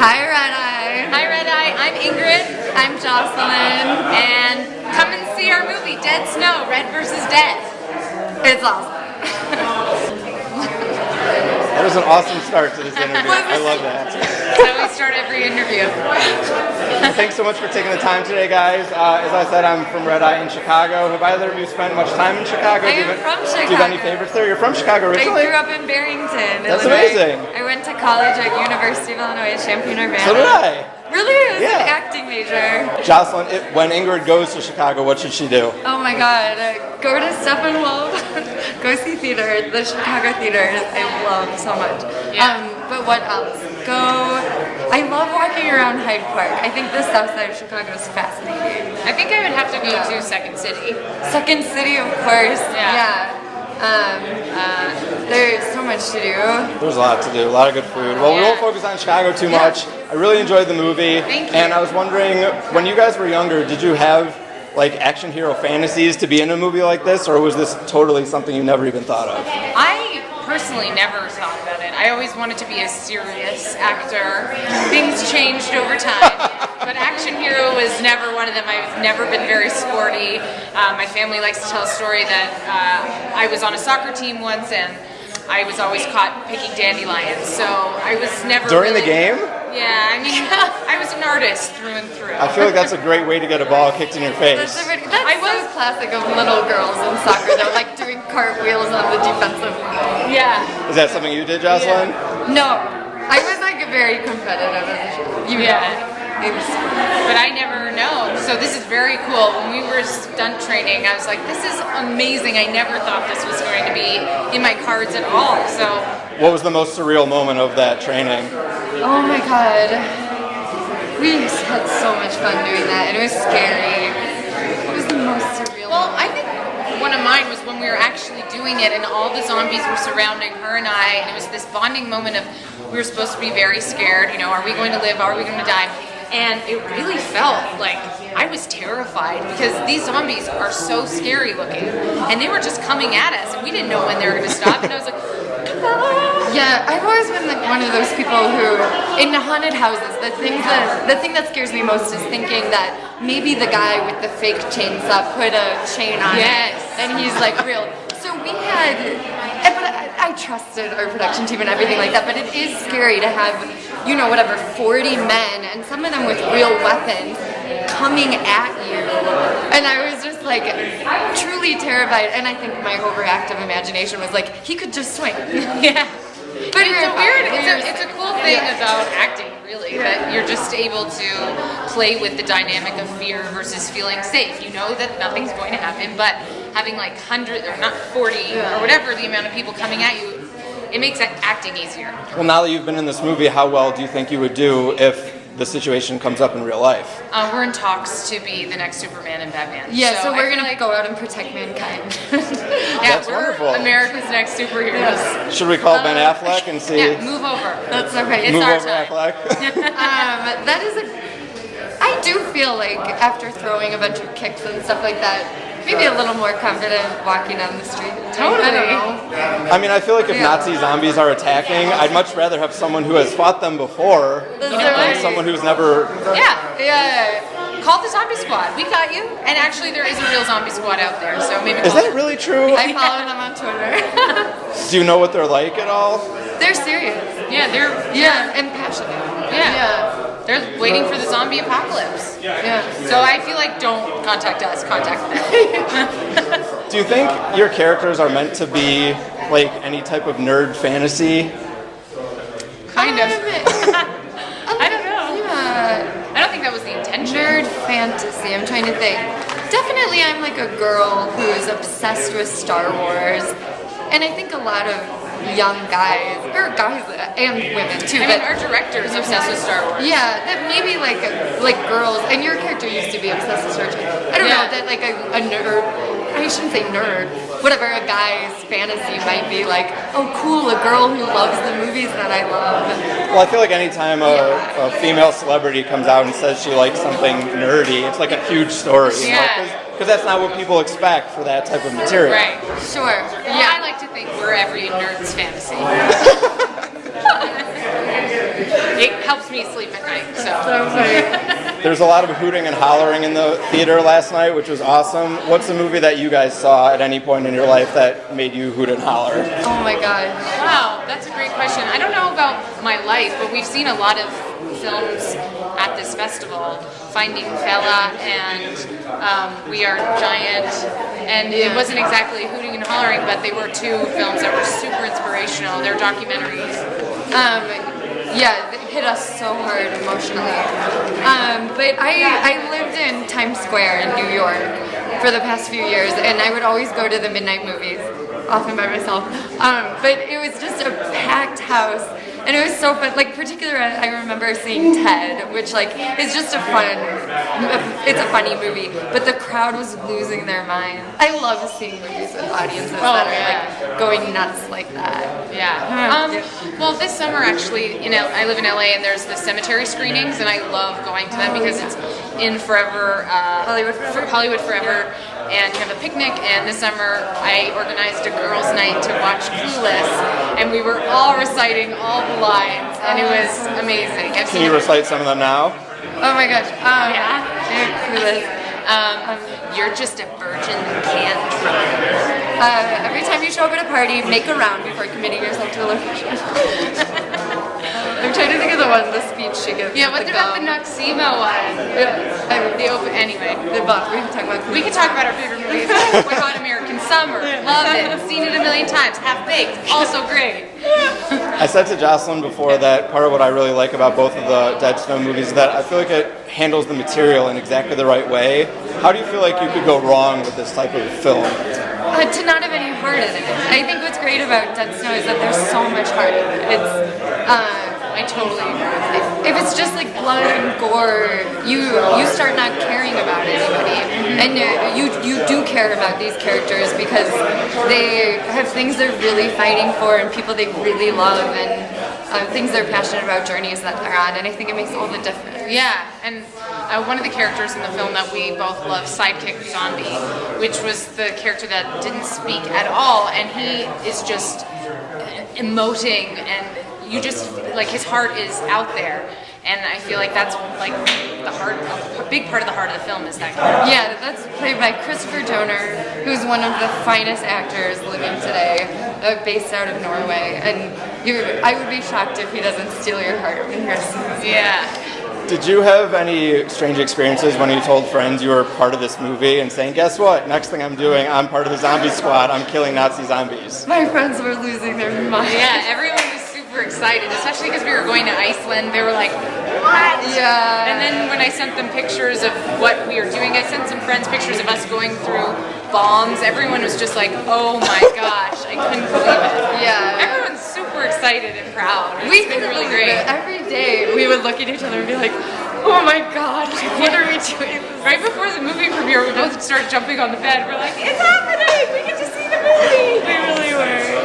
Hi, Red Eye. Hi, Red Eye. I'm Ingrid. I'm Jocelyn. And come and see our movie, Dead Snow, Red vs. Dead. It's awesome. That was an awesome start to this interview. I love that. That's how we start every interview. Thanks so much for taking the time today, guys. As I said, I'm from Red Eye in Chicago. Have either of you spent much time in Chicago? I am from Chicago. Do you have any favorites there? You're from Chicago originally? I grew up in Barrington, That's Illinois. amazing. I went to college at University of Illinois, Champaign-Urbana. So did I. Really? It was Yeah. an acting major. Jocelyn, when Ingrid goes to Chicago, what should she do? Oh my God. Go to Steppenwolf. Go see theater. The Chicago theaters I love so much. Yeah. But what else? I love walking around Hyde Park. I think the south side of Chicago is fascinating. I think I would have to go to Second City. Second City, of course. Yeah. There's so much to do. There's a lot to do, a lot of good food. Well, we won't focus on Chicago too much. I really enjoyed the movie. Thank you. And I was wondering, when you guys were younger, did you have like action hero fantasies to be in a movie like this, or was this totally something you never even thought of? I personally never thought about it. I always wanted to be a serious actor. Things changed over time, but action hero was never one of them. I've never been very sporty. My family likes to tell a story that I was on a soccer team once and I was always caught picking dandelions, so I was never During really, the game? Yeah, I mean, I was an artist through and through. I feel like that's a great way to get a ball kicked in your face. That's so classic of little girls in soccer, though, like doing cartwheels on the defensive line. Yeah. Is that something you did, Jocelyn? No, I was like very competitive. But I never know. So this is very cool. When we were stunt training, I was like, this is amazing. I never thought this was going to be in my cards at all. So What was the most surreal moment of that training? Oh my God. We had so much fun doing that, and it was scary. What was the most surreal well, moment? I think one of mine was when we were actually doing it and all the zombies were surrounding her and I, and it was this bonding moment of we were supposed to be very scared, you know, are we going to live, are we going to die? And it really felt like I was terrified because these zombies are so scary looking and they were just coming at us and we didn't know when they were going to stop, and I was like, Yeah, I've always been like one of those people who, in the haunted houses, the thing that scares me most is thinking that maybe the guy with the fake chainsaw put a chain on it and he's like real. So we had, but I trusted our production team and everything like that, but it is scary to have, 40 men and some of them with real weapons coming at you. And I was just like truly terrified, and I think my overactive imagination was like, he could just swing. yeah. But It's a cool thing about acting, really, that you're just able to play with the dynamic of fear versus feeling safe. You know that nothing's going to happen, but having like 100 or not 40 or whatever the amount of people coming at you, it makes acting easier. Well, now that you've been in this movie, how well do you think you would do if the situation comes up in real life? We're in talks to be the next Superman and Batman. Yeah, so we're I feel gonna go out and protect mankind. Yeah, That's we're wonderful. America's next superheroes. Should we call Ben Affleck and see? Yeah, move over. That's okay. It's Move our over, time. Affleck. That is I do feel like after throwing a bunch of kicks and stuff like that, maybe a little more confident walking down the street. Totally. I don't know. I mean, I feel like if Nazi zombies are attacking, I'd much rather have someone who has fought them before than someone who's never. Yeah. Call the zombie squad. We got you. And actually, there is a real zombie squad out there, so maybe. Is that really true? I follow them on Twitter. Do you know what they're like at all? They're serious. Yeah, they're and passionate. Yeah. They're waiting for the zombie apocalypse. Yeah. So I feel like don't contact us, contact them. Do you think your characters are meant to be like any type of nerd fantasy? Kind of. I don't know. Yeah. I don't think that was the intention. Nerd fantasy. I'm trying to think. Definitely, I'm like a girl who's obsessed with Star Wars, and I think a lot of young guys, or guys and women too. I mean, our director is obsessed with Star Wars. Yeah, that maybe like girls, and your character used to be obsessed with Star Trek. I don't know, that like a nerd, I shouldn't say nerd, whatever a guy's fantasy might be like, oh cool, a girl who loves the movies that I love. Well, I feel like anytime a female celebrity comes out and says she likes something nerdy, it's like a huge story. Because that's not what people expect for that type of material. Right. Sure. Well, I like to think we're every nerd's fantasy. it helps me sleep at night. So. There's a lot of hooting and hollering in the theater last night, which was awesome. What's a movie that you guys saw at any point in your life that made you hoot and holler? Oh my gosh. Wow, that's a great question. I don't know about my life, but we've seen a lot of films at this festival. Finding Fella and We Are Giant, and it wasn't exactly hooting and hollering, but they were two films that were super inspirational. They're documentaries. Yeah, it hit us so hard emotionally. But I lived in Times Square in New York for the past few years, and I would always go to the midnight movies, often by myself. But it was just a packed house, and it was so fun. Like, particularly, I remember seeing Ted, which is just it's a funny movie, but the crowd was losing their mind. I love seeing movies with audiences that are going nuts like that. Yeah. Well, this summer actually, I live in LA, and there's the cemetery screenings, and I love going to them because it's in forever, Hollywood Forever, and you have a picnic. And this summer, I organized a girls' night to watch Clueless, and we were all reciting all the lines, and it was amazing. Can you recite some of them now? Oh my gosh. Clueless. You're just a virgin that can't try. Every time you show up at a party, make a round before committing yourself to a location. I'm trying to think of the speech she gives. Yeah, what about the Noxemo one? Anyway. We can talk about our favorite movies. Wet Hot American Summer. Love it. Seen it a million times. Half Baked. Also great. I said to Jocelyn before that part of what I really like about both of the Dead Snow movies is that I feel like it handles the material in exactly the right way. How do you feel like you could go wrong with this type of film? To not have any heart in it. I think what's great about Dead Snow is that there's so much heart in it. I totally agree. If it's just like blood and gore, you start not caring about anybody, and you do care about these characters because they have things they're really fighting for and people they really love and things they're passionate about, journeys that they're on, and I think it makes all the difference. Yeah, and one of the characters in the film that we both love, Sidekick Zombie, which was the character that didn't speak at all, and he is just emoting, and you just his heart is out there, and I feel like that's the heart. A big part of the heart of the film is that character. Yeah, that's played by Christopher Donner, who's one of the finest actors living today, based out of Norway, and I would be shocked if he doesn't steal your heart when you're Yeah. Did you have any strange experiences when you told friends you were part of this movie and saying, guess what, next thing I'm doing, I'm part of the zombie squad, I'm killing Nazi zombies? My friends were losing their minds. Yeah, everyone was super excited, especially because we were going to Iceland. They were like, what? Yeah. And then when I sent them pictures of what we were doing, I sent some friends pictures of us going through bombs. Everyone was just like, oh my gosh, I couldn't believe it. Yeah. Everyone's super excited and proud. We It's been couldn't really believe great. it. Every day we would look at each other and be like, oh my god, what are we doing? Right before the movie premiere, we both started jumping on the bed. We're like, it's happening! We get to see the movie! We really were.